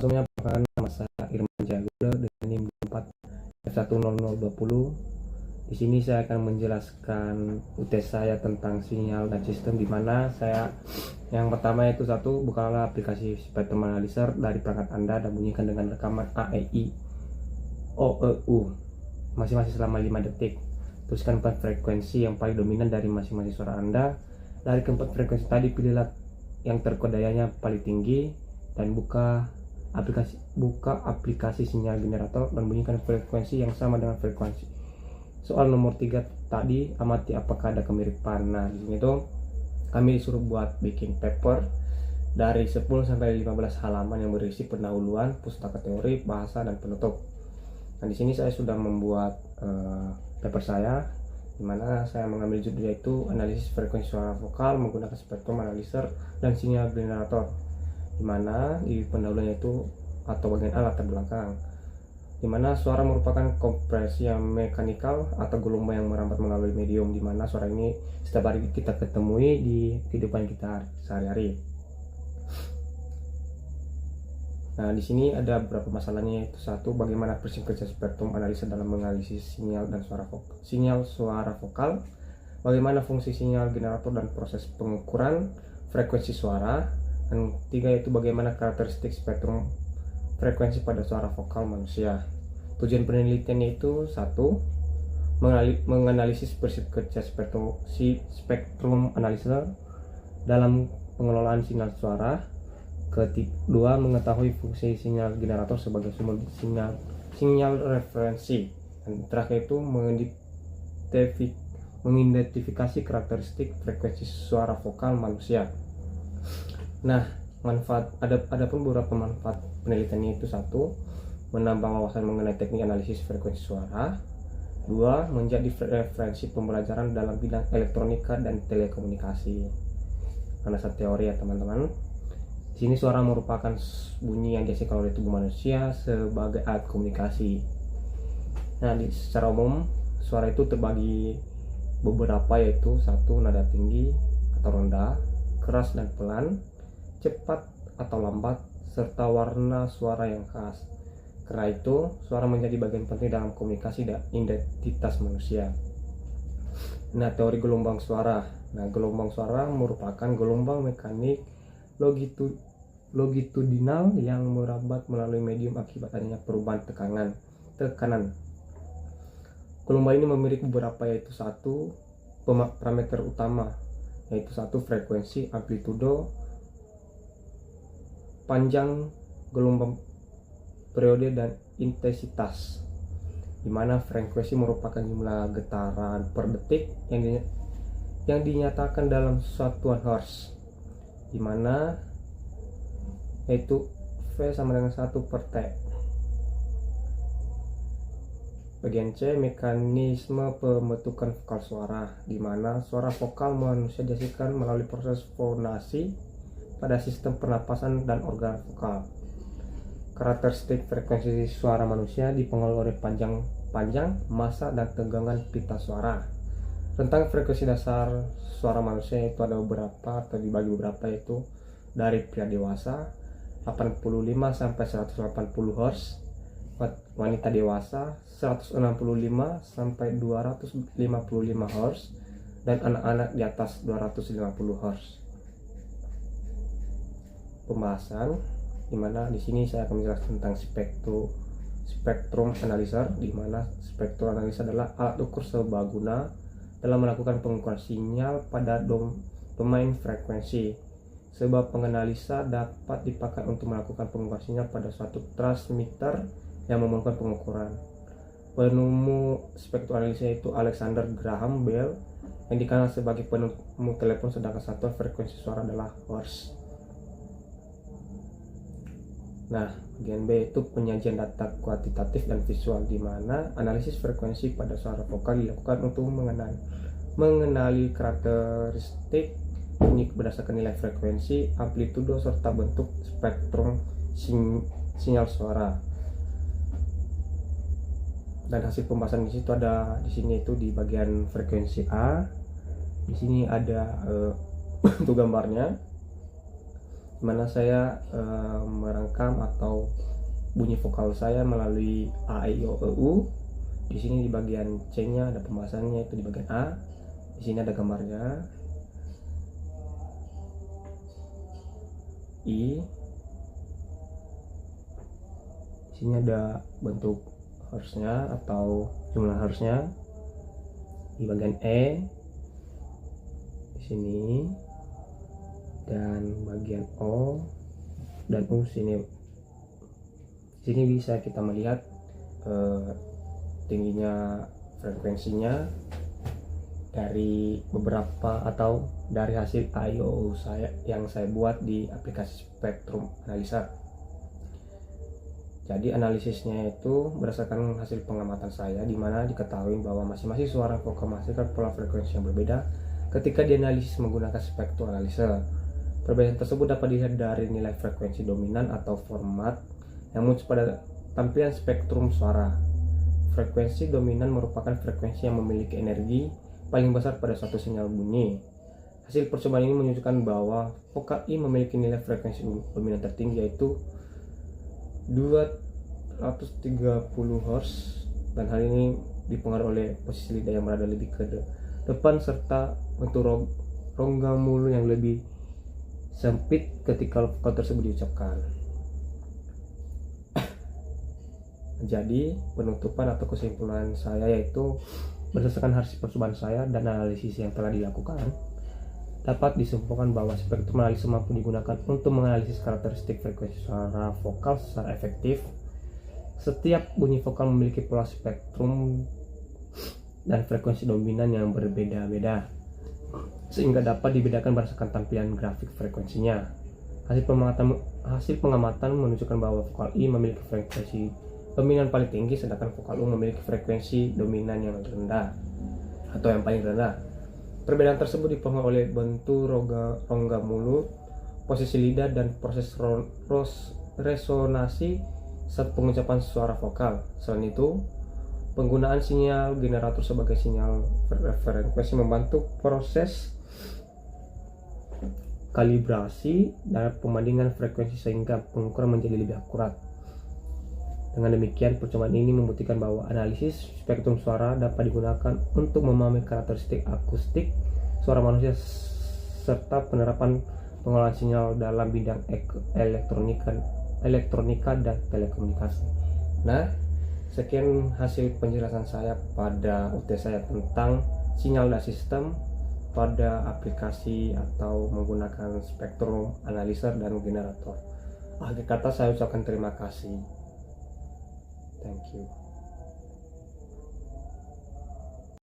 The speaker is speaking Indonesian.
Sebelumnya perkenalkan, nama saya Irman Jayaguda dengan NIM 4F10020. Di sini saya akan menjelaskan UTS saya tentang sinyal dan sistem, di mana saya yang pertama yaitu satu, bukalah aplikasi Spectrum Analyzer dari perangkat Anda dan bunyikan dengan rekaman A, E, I, O, E, U masing-masing selama 5 detik. Tuliskan 4 frekuensi yang paling dominan dari masing-masing suara Anda. Dari keempat frekuensi tadi, pilihlah yang terkodayanya paling tinggi dan buka aplikasi sinyal generator dan bunyikan frekuensi yang sama dengan frekuensi soal nomor 3 tadi. Amati apakah ada kemiripan. Nah, di sini tuh kami disuruh buat bikin paper dari 10 sampai 15 halaman yang berisi pendahuluan, pustaka teori, bahasa, dan penutup. Nah, di sini saya sudah membuat paper saya, di mana saya mengambil judul yaitu analisis frekuensi suara vokal menggunakan Spectrum Analyzer dan sinyal generator, di mana di pendahuluannya itu atau bagian A latar belakang, di mana suara merupakan kompresi yang mekanikal atau gelombang yang merambat melalui medium, di mana suara ini setiap hari kita ketemui di kehidupan kita sehari-hari. Nah, di sini ada beberapa masalahnya, yaitu satu, bagaimana prinsip kerja Spectrum Analyzer dalam menganalisis sinyal dan suara vokal, bagaimana fungsi sinyal generator dan proses pengukuran frekuensi suara, dan tiga, yaitu bagaimana karakteristik spektrum frekuensi pada suara vokal manusia. Tujuan penelitiannya itu satu, menganalisis prinsip kerja Spectrum Analyzer dalam pengelolaan sinyal suara. Kedua, mengetahui fungsi sinyal generator sebagai sumber sinyal referensi. Dan terakhir itu mengidentifikasi karakteristik frekuensi suara vokal manusia. Nah, ada pun beberapa manfaat penelitiannya itu satu, menambah wawasan mengenai teknik analisis frekuensi suara. Dua, menjadi referensi pembelajaran dalam bidang elektronika dan telekomunikasi. Dasar teori ya teman-teman. Di sini suara merupakan bunyi yang dihasilkan oleh tubuh manusia sebagai alat komunikasi. Nah, secara umum suara itu terbagi beberapa, yaitu satu, nada tinggi atau rendah, keras dan pelan, cepat atau lambat, serta warna suara yang khas. Karena itu, suara menjadi bagian penting dalam komunikasi dan identitas manusia. Nah, teori gelombang suara. Nah, gelombang suara merupakan gelombang mekanik longitudinal yang merambat melalui medium akibat adanya perubahan tekanan. Gelombang ini memiliki beberapa, yaitu satu, parameter utama, yaitu satu, frekuensi, amplitudo, panjang gelombang, periode, dan intensitas, di mana frekuensi merupakan jumlah getaran per detik yang dinyatakan dalam satuan hertz, di mana yaitu V sama dengan 1 per T. Bagian C, mekanisme pembentukan vokal suara, di mana suara vokal manusia dihasilkan melalui proses fonasi pada sistem pernapasan dan organ vokal. Karakteristik frekuensi suara manusia dipengaruhi oleh panjang, massa, dan tegangan pita suara. Tentang frekuensi dasar suara manusia itu ada beberapa, atau dibagi beberapa, yaitu dari pria dewasa 85 sampai 180 Hz, wanita dewasa 165 sampai 255 Hz, dan anak-anak di atas 250 Hz. Pembahasan, di mana di sini saya akan menjelaskan tentang Spectrum Analyzer, di mana Spectrum Analyzer adalah alat ukur serbaguna dalam melakukan pengukuran sinyal pada domain frekuensi. Sebab penganalisa dapat dipakai untuk melakukan pengukuran sinyal pada suatu transmitter yang memerlukan pengukuran. Penemu Spectrum Analyzer itu Alexander Graham Bell, yang dikenal sebagai penemu telepon, sedangkan satuan frekuensi suara adalah Hertz. Nah, bagian B itu penyajian data kuantitatif dan visual, di mana analisis frekuensi pada suara vokal dilakukan untuk mengenali karakteristik unik berdasarkan nilai frekuensi, amplitudo, serta bentuk spektrum sinyal suara. Dan hasil pembahasan di situ ada di sini itu di bagian frekuensi A. Di sini ada untuk gambarnya. dimana saya merekam atau bunyi vokal saya melalui A, I, O, E, U. Di sini di bagian C-nya ada pembahasannya, itu di bagian A. Di sini ada gambarnya. I. Di sini ada bentuk harusnya atau jumlah harusnya. Di bagian E. Di sini. Dan bagian O dan U sini. Di sini bisa kita melihat tingginya frekuensinya dari beberapa atau dari hasil I/O saya yang saya buat di aplikasi Spectrum Analyzer. Jadi analisisnya itu berdasarkan hasil pengamatan saya, di mana diketahui bahwa masing-masing suara vokal menghasilkan pola frekuensi yang berbeda ketika dianalisis menggunakan Spectrum Analyzer. Perbedaan tersebut dapat dilihat dari nilai frekuensi dominan atau format yang muncul pada tampilan spektrum suara. Frekuensi dominan merupakan frekuensi yang memiliki energi paling besar pada suatu sinyal bunyi. Hasil percobaan ini menunjukkan bahwa vokal I memiliki nilai frekuensi dominan tertinggi, yaitu 230 Hz, dan hal ini dipengaruhi oleh posisi lidah yang berada lebih ke depan serta bentuk rongga mulut yang lebih sempit ketika vokal tersebut diucapkan. Jadi penutupan atau kesimpulan saya yaitu berdasarkan hasil percobaan saya dan analisis yang telah dilakukan, dapat disimpulkan bahwa spektrum analisis mampu digunakan untuk menganalisis karakteristik frekuensi suara vokal secara efektif. Setiap bunyi vokal memiliki pola spektrum dan frekuensi dominan yang berbeda-beda, sehingga dapat dibedakan berdasarkan tampilan grafik frekuensinya. Hasil pengamatan menunjukkan bahwa vokal I memiliki frekuensi dominan paling tinggi, sedangkan vokal U memiliki frekuensi dominan yang rendah atau yang paling rendah. Perbedaan tersebut dipengaruhi oleh bentuk rongga mulut, posisi lidah, dan proses resonansi saat pengucapan suara vokal. Selain itu, penggunaan sinyal generator sebagai sinyal frekuensi membantu proses kalibrasi dan pembandingan frekuensi sehingga pengukuran menjadi lebih akurat. Dengan demikian, percobaan ini membuktikan bahwa analisis spektrum suara dapat digunakan untuk memahami karakteristik akustik suara manusia serta penerapan pengolahan sinyal dalam bidang elektronika dan telekomunikasi. Nah, sekian hasil penjelasan saya pada UT saya tentang sinyal dan sistem pada aplikasi atau menggunakan Spectrum Analyzer dan generator. Akhir kata saya ucapkan terima kasih. Thank you.